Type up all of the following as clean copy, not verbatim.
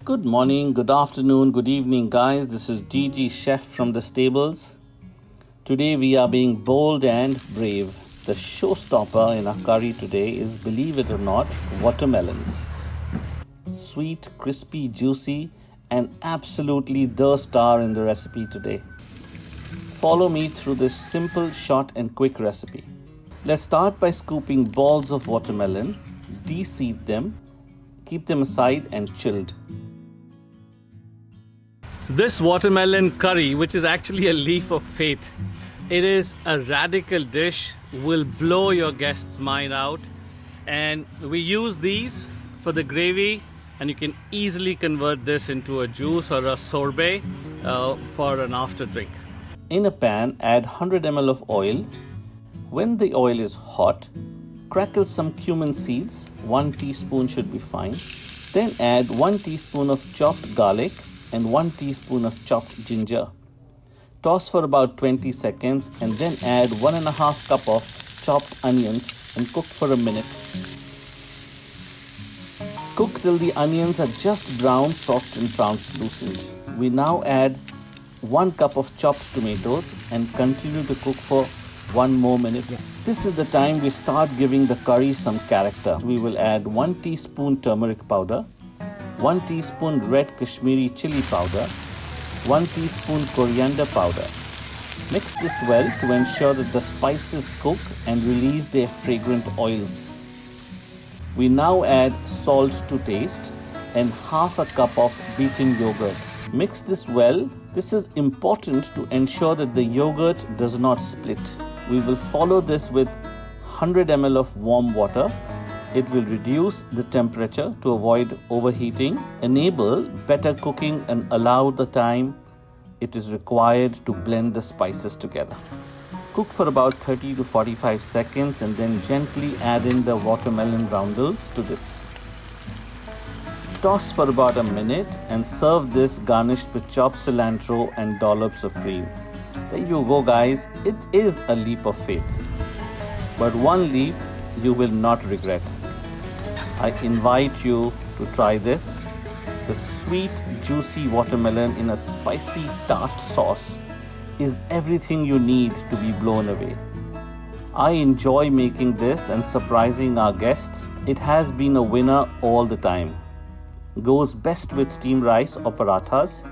Good morning, good afternoon, good evening, guys. This is Deegee Chef from the stables. Today we are being bold and brave. The showstopper in our curry today is, believe it or not, watermelons. Sweet, crispy, juicy, and absolutely the star in the recipe today. Follow me through this simple, short, and quick recipe. Let's start by scooping balls of watermelon, deseed them, keep them aside and chilled. So this watermelon curry, which is actually a leaf of faith, it is a radical dish, will blow your guests' mind out. And we use these for the gravy, and you can easily convert this into a juice or a sorbet for an after drink. In a pan, add 100 ml of oil. When the oil is hot, crackle some cumin seeds, 1 teaspoon should be fine. Then add 1 teaspoon of chopped garlic and 1 teaspoon of chopped ginger. Toss for about 20 seconds and then add 1.5 cup of chopped onions and cook for a minute. Cook till the onions are just brown, soft and translucent. We now add 1 cup of chopped tomatoes and continue to cook for 1 more minute. This is the time we start giving the curry some character. We will add 1 teaspoon turmeric powder, 1 teaspoon red Kashmiri chili powder, 1 teaspoon coriander powder. Mix this well to ensure that the spices cook and release their fragrant oils. We now add salt to taste and half a cup of beaten yogurt. Mix this well. This is important to ensure that the yogurt does not split. We will follow this with 100 ml of warm water. It will reduce the temperature to avoid overheating, enable better cooking and allow the time it is required to blend the spices together. Cook for about 30 to 45 seconds and then gently add in the watermelon roundels to this. Toss for about a minute and serve this garnished with chopped cilantro and dollops of cream. There you go, guys. It is a leap of faith, but one leap you will not regret. I invite you to try this. The sweet, juicy watermelon in a spicy, tart sauce is everything you need to be blown away. I enjoy making this and surprising our guests. It has been a winner all the time. Goes best with steamed rice or parathas.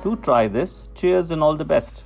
Do try this. Cheers and all the best.